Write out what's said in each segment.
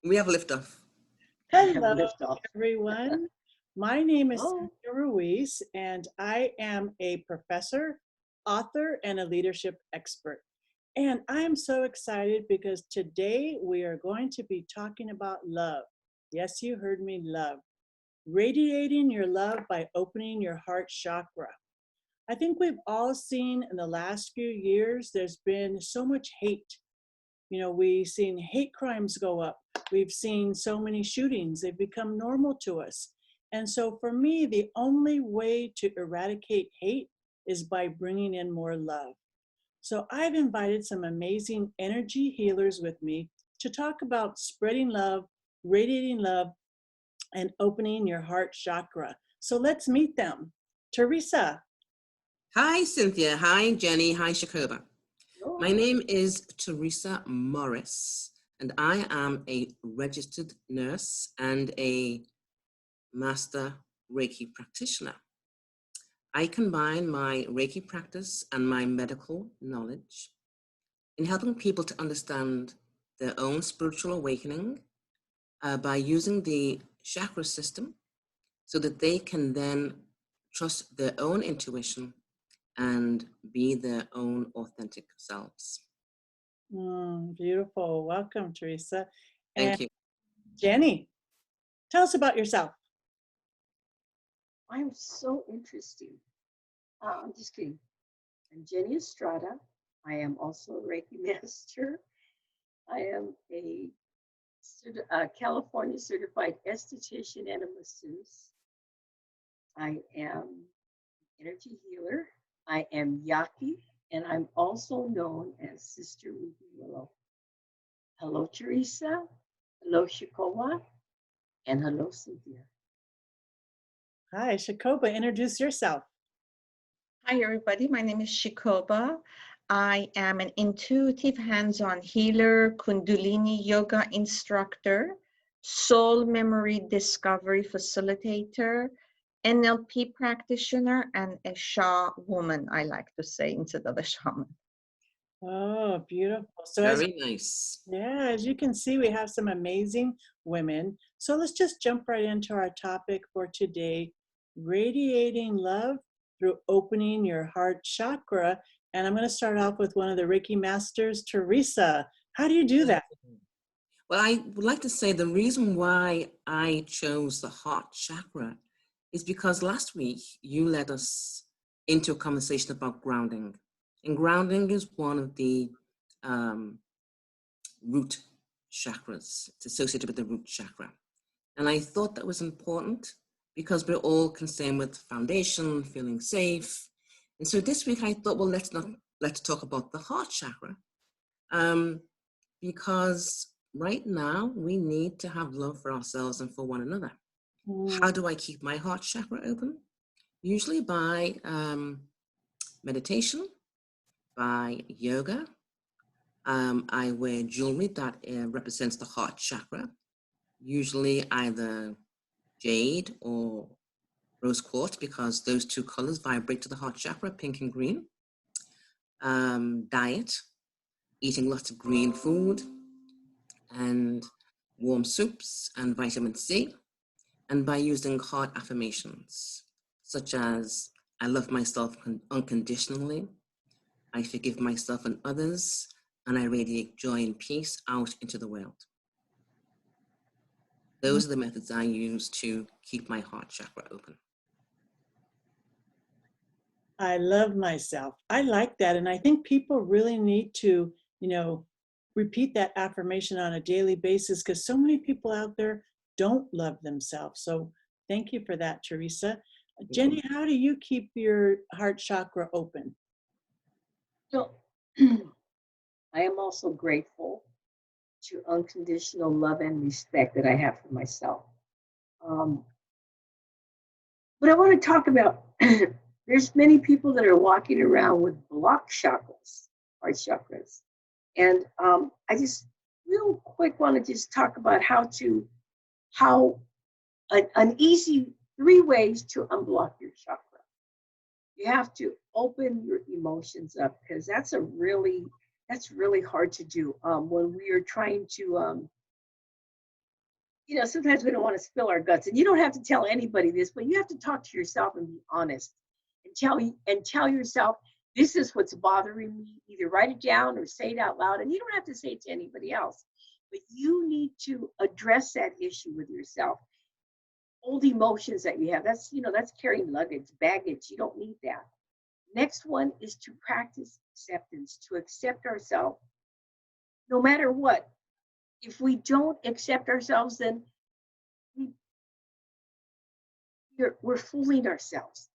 We have liftoff. Hello, everyone. My name is Cynthia Ruiz, and I am a professor, author, and a leadership expert. And I am so excited because today we are going to be talking about love. Yes, you heard me, love. Radiating your love by opening your heart chakra. I think we've all seen in the last few years, there's been so much hate. We've seen hate crimes go up. We've seen so many shootings. They've become normal to us. And so for me, the only way to eradicate hate is by bringing in more love. So I've invited some amazing energy healers with me to talk about spreading love, radiating love, and opening your heart chakra. So let's meet them. Teresa. Hi, Cynthia. Hi, Jennie. Hi, Shikoba. My name is Teresa Morris, and I am a registered nurse and a master Reiki practitioner. I combine my Reiki practice and my medical knowledge in helping people to understand their own spiritual awakening by using the chakra system so that they can then trust their own intuition and be their own authentic selves. Beautiful. Welcome, Teresa. Thank you. Jennie, tell us about yourself. I'm so interesting. I'm just kidding. I'm Jennie Estrada. I am also a Reiki master. I am a California certified esthetician and a masseuse. I am an energy healer. I am Yaki, and I'm also known as Sister Ruby Willow. Hello, Teresa. Hello, Shikoba. And hello, Cynthia. Hi, Shikoba. Introduce yourself. Hi, everybody. My name is Shikoba. I am an intuitive hands-on healer, Kundalini yoga instructor, soul memory discovery facilitator, NLP practitioner, and a Sha woman, I like to say, instead of a shaman. Oh, beautiful. So Very nice. Yeah, as you can see, we have some amazing women. So let's just jump right into our topic for today, radiating love through opening your heart chakra. And I'm going to start off with one of the Reiki masters, Teresa. How do you do that? Well, I would like to say the reason why I chose the heart chakra is because last week you led us into a conversation about grounding. And grounding is one of the root chakras. It's associated with the root chakra. And I thought that was important because we're all concerned with foundation, feeling safe. And so this week I thought, well, let's talk about the heart chakra. Because right now we need to have love for ourselves and for one another. How do I keep my heart chakra open? Usually by meditation, by yoga. I wear jewelry that represents the heart chakra, usually either jade or rose quartz, because those two colors vibrate to the heart chakra, pink and green. Diet, eating lots of green food and warm soups and vitamin C, and by using heart affirmations, such as, I love myself unconditionally, I forgive myself and others, and I radiate joy and peace out into the world. Those are the methods I use to keep my heart chakra open. I love myself. I like that. And I think people really need to, repeat that affirmation on a daily basis because so many people out there don't love themselves. So thank you for that, Teresa. Jennie, how do you keep your heart chakra open? So I am also grateful to unconditional love and respect that I have for myself. But I want to talk about, there's many people that are walking around with blocked chakras, heart chakras. And I just real quick want to just talk about how an easy 3 ways to unblock your chakra. You have to open your emotions up because that's really hard to do when we are trying to you know, sometimes we don't want to spill our guts, and you don't have to tell anybody this, but you have to talk to yourself and be honest and tell yourself, this is what's bothering me. Either write it down or say it out loud, and you don't have to say it to anybody else, but you need to address that issue with yourself. Old emotions that you have, that's, you know, that's carrying luggage, baggage. You don't need that. Next one is to practice acceptance, to accept ourselves no matter what. If we don't accept ourselves, then we're fooling ourselves.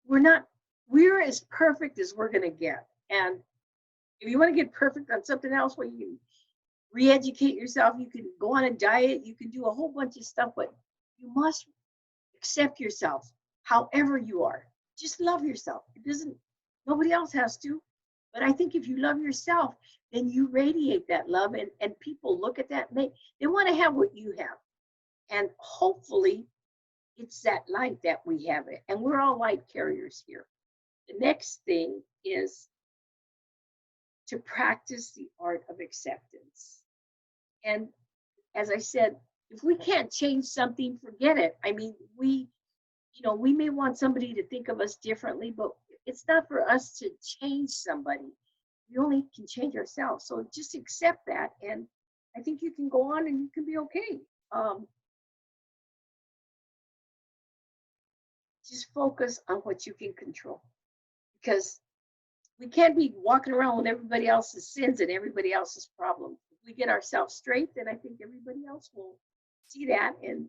We're as perfect as we're going to get. And if you want to get perfect on something else, well, you can re-educate yourself, you can go on a diet, you can do a whole bunch of stuff, but you must accept yourself however you are. Just love yourself. Nobody else has to. But I think if you love yourself, then you radiate that love, and people look at that, and they want to have what you have. And hopefully it's that light that we have it. And we're all light carriers here. The next thing is to practice the art of acceptance. And as I said, if we can't change something, forget it. I mean, we may want somebody to think of us differently, but it's not for us to change somebody. We only can change ourselves. So just accept that. And I think you can go on and you can be okay. Just focus on what you can control, because we can't be walking around with everybody else's sins and everybody else's problems. If we get ourselves straight, then I think everybody else will see that and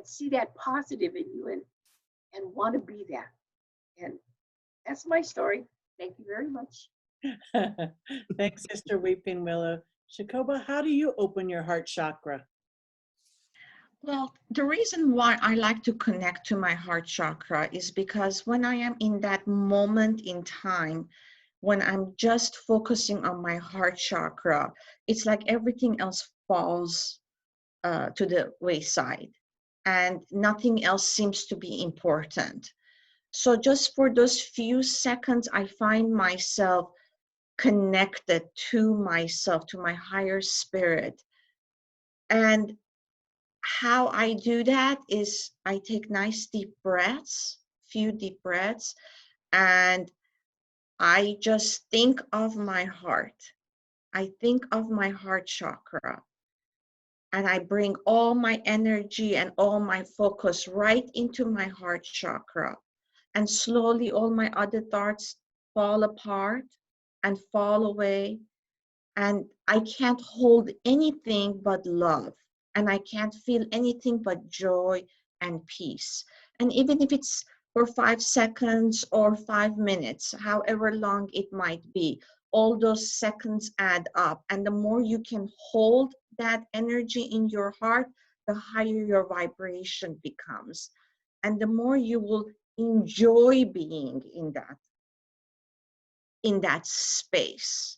see that positive in you and want to be that. And that's my story. Thank you very much. Thanks, Sister Weeping Willow. Shikoba, how do you open your heart chakra? Well, the reason why I like to connect to my heart chakra is because when I am in that moment in time, when I'm just focusing on my heart chakra, it's like everything else falls to the wayside and nothing else seems to be important. So just for those few seconds, I find myself connected to myself, to my higher spirit. And how I do that is I take nice deep breaths, few deep breaths, and I just think of my heart. I think of my heart chakra, and I bring all my energy and all my focus right into my heart chakra. And slowly all my other thoughts fall apart and fall away. And I can't hold anything but love. And I can't feel anything but joy and peace. And even if it's for 5 seconds or 5 minutes, however long it might be, all those seconds add up. And the more you can hold that energy in your heart, the higher your vibration becomes. And the more you will enjoy being in that space.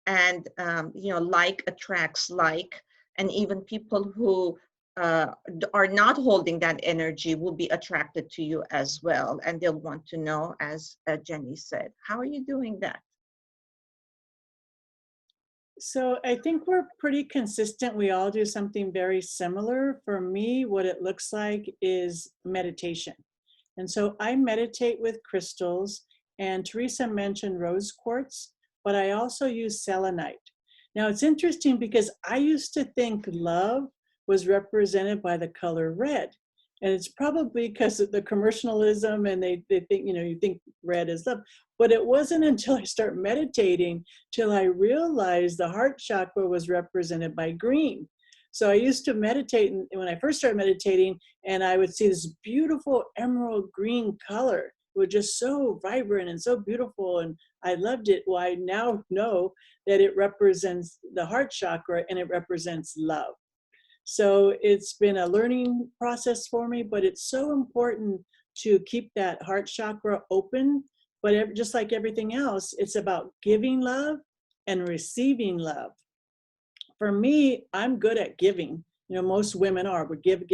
And like attracts like, and even people who are not holding that energy will be attracted to you as well, and they'll want to know, as Jennie said, how are you doing that? So I think we're pretty consistent. We all do something very similar. For me, what it looks like is meditation. And so I meditate with crystals, and Teresa mentioned rose quartz, but I also use selenite. Now it's interesting because I used to think love was represented by the color red. And it's probably because of the commercialism, and they think, you think red is love. But it wasn't until I started meditating till I realized the heart chakra was represented by green. So I used to meditate, and when I first started meditating, and I would see this beautiful emerald green color. It was just so vibrant and so beautiful, and I loved it. Well, I now know that it represents the heart chakra and it represents love. So it's been a learning process for me, but it's so important to keep that heart chakra open. But just like everything else, it's about giving love and receiving love. For me, I'm good at giving. Most women are, we give,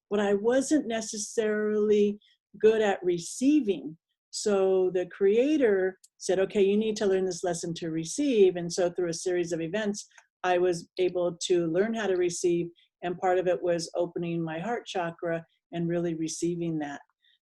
but I wasn't necessarily good at receiving. So the creator said, okay, you need to learn this lesson to receive. And so through a series of events, I was able to learn how to receive. And part of it was opening my heart chakra and really receiving that.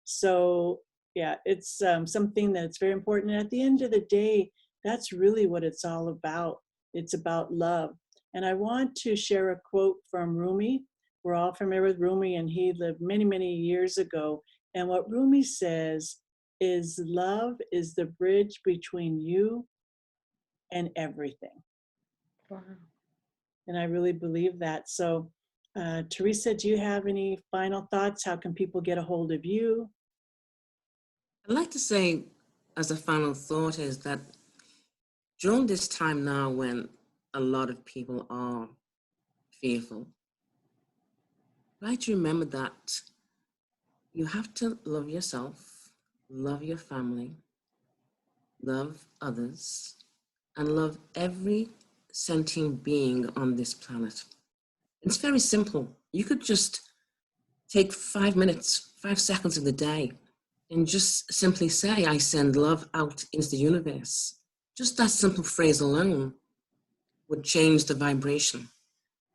So yeah, it's something that's very important. And at the end of the day, that's really what it's all about. It's about love. And I want to share a quote from Rumi. We're all familiar with Rumi, and he lived many, many years ago. And what Rumi says is, love is the bridge between you and everything. Wow. And I really believe that. So, Teresa, do you have any final thoughts? How can people get a hold of you? I'd like to say, as a final thought, is that during this time now when a lot of people are fearful, I'd like to remember that you have to love yourself, love your family, love others, and love every sentient being on this planet. It's very simple. You could just take 5 minutes, 5 seconds of the day, and just simply say, I send love out into the universe. Just that simple phrase alone would change the vibration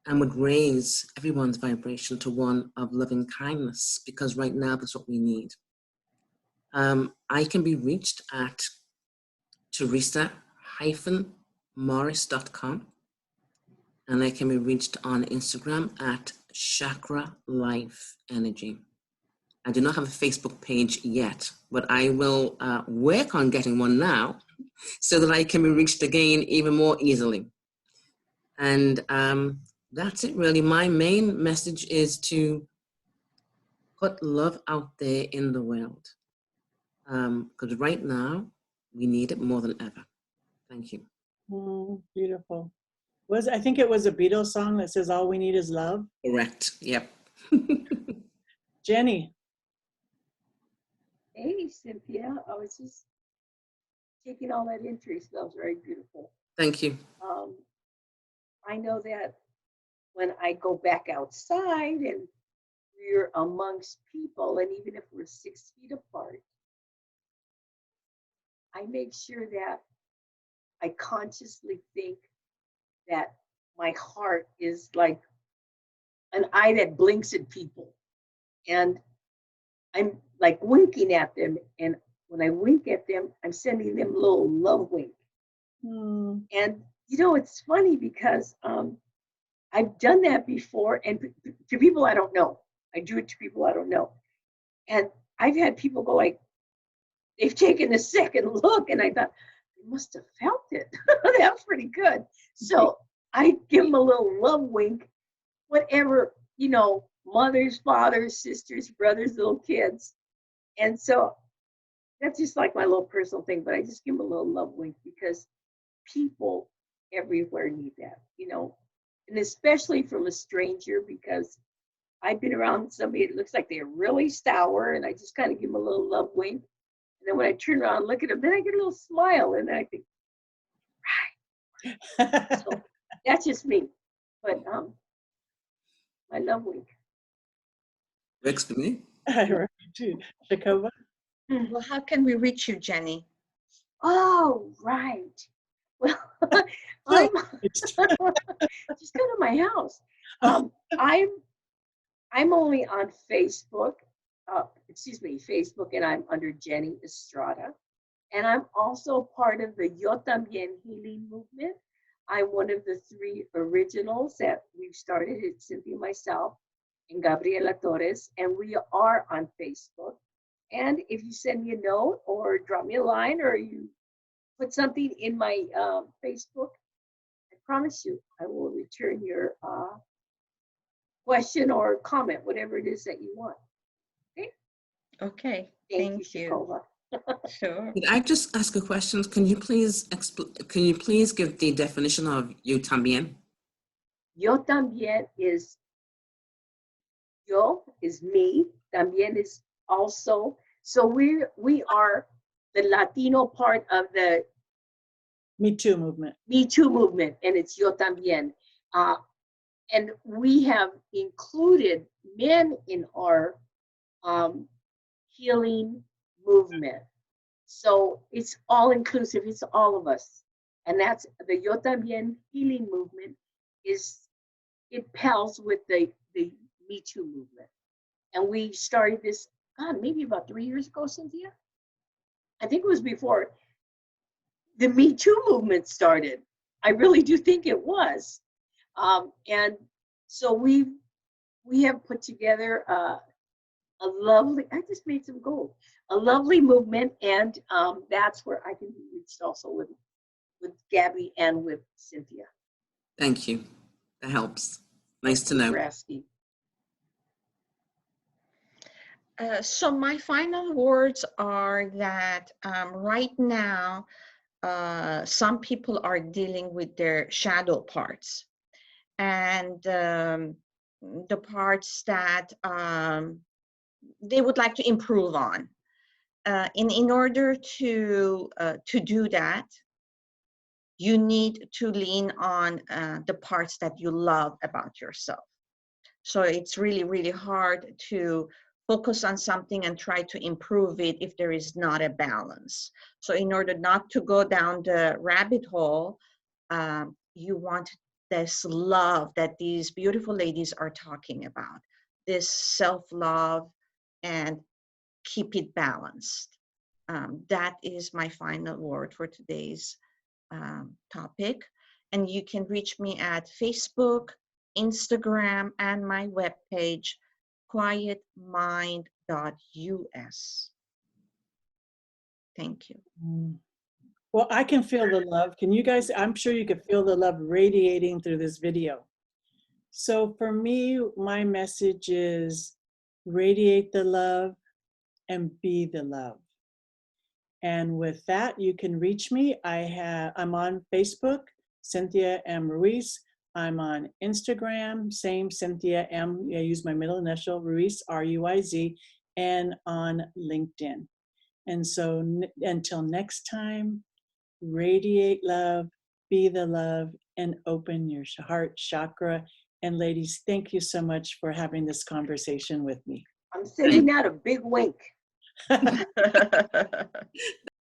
and would raise everyone's vibration to one of loving kindness, because right now that's what we need. I can be reached at Teresa-Morris.com, and I can be reached on Instagram at Chakra Life Energy. I do not have a Facebook page yet, but I will work on getting one now so that I can be reached again even more easily. And that's it really. My main message is to put love out there in the world. Because right now, we need it more than ever. Thank you. Beautiful. I think it was a Beatles song that says, all we need is love. Correct. Yep. Jennie. Hey, Cynthia. I was just taking all that interest. That was very beautiful. Thank you. I know that when I go back outside and we're amongst people, and even if we're 6 feet apart, I make sure that I consciously think that my heart is like an eye that blinks at people. And I'm like winking at them. And when I wink at them, I'm sending them a little love wink. And, you know, it's funny because I've done that before. And to people I don't know. I do it to people I don't know. And I've had people go like, they've taken a second look. And I thought, I must have felt it. That's pretty good. So I give them a little love wink, whatever, you know, mothers, fathers, sisters, brothers, little kids. And so that's just like my little personal thing, but I just give them a little love wink because people everywhere need that, you know, and especially from a stranger, because I've been around somebody that looks like they're really sour, and I just kind of give them a little love wink. And then when I turn around and look at them, then I get a little smile, and then I think, right. So that's just me. But my love wink. Works for me. Shikoba? Well, how can we reach you, Jennie? Oh, right. Well, just go to my house. I'm only on Facebook. Facebook, and I'm under Jennie Estrada. And I'm also part of the Yo También Healing Movement. I'm one of the 3 originals that we've started. It's Cynthia, myself, and Gabriela Torres, and we are on Facebook. And if you send me a note or drop me a line or you put something in my Facebook, I promise you I will return your question or comment, whatever it is that you want. Okay? Okay, Thank you. Shikoba. Sure. Could I just ask a question? Can you please give the definition of yo también? Yo también is, yo is me, también is also. So we are the Latino part of the Me Too movement. Me Too movement, and it's yo también. And we have included men in our healing movement. So it's all inclusive, it's all of us. And that's the Yo También healing movement is it pals with the Me Too movement. And we started this, God, maybe about 3 years ago, Cynthia? I think it was before the Me Too movement started. I really do think it was. And so we have put together a lovely, I just made some gold, a lovely movement. And that's where I can be reached also with Gabby and with Cynthia. Thank you. That helps. Nice to know. Thank you for asking. So my final words are that right now, some people are dealing with their shadow parts, and the parts that they would like to improve on. In order to do that, you need to lean on the parts that you love about yourself. So it's really, really hard to focus on something and try to improve it if there is not a balance. So in order not to go down the rabbit hole, you want this love that these beautiful ladies are talking about, this self-love, and keep it balanced. That is my final word for today's topic. And you can reach me at Facebook, Instagram, and my webpage, quietmind.us. Thank you. Well, I can feel the love. Can you guys, I'm sure you can feel the love radiating through this video. So for me, my message is radiate the love and be the love. And with that, you can reach me. I'm on Facebook, Cynthia M. Ruiz. I'm on Instagram, same Cynthia M. I use my middle initial, Ruiz, R-U-I-Z, and on LinkedIn. And so until next time, radiate love, be the love, and open your heart chakra. And ladies, thank you so much for having this conversation with me. I'm sending out a big wink.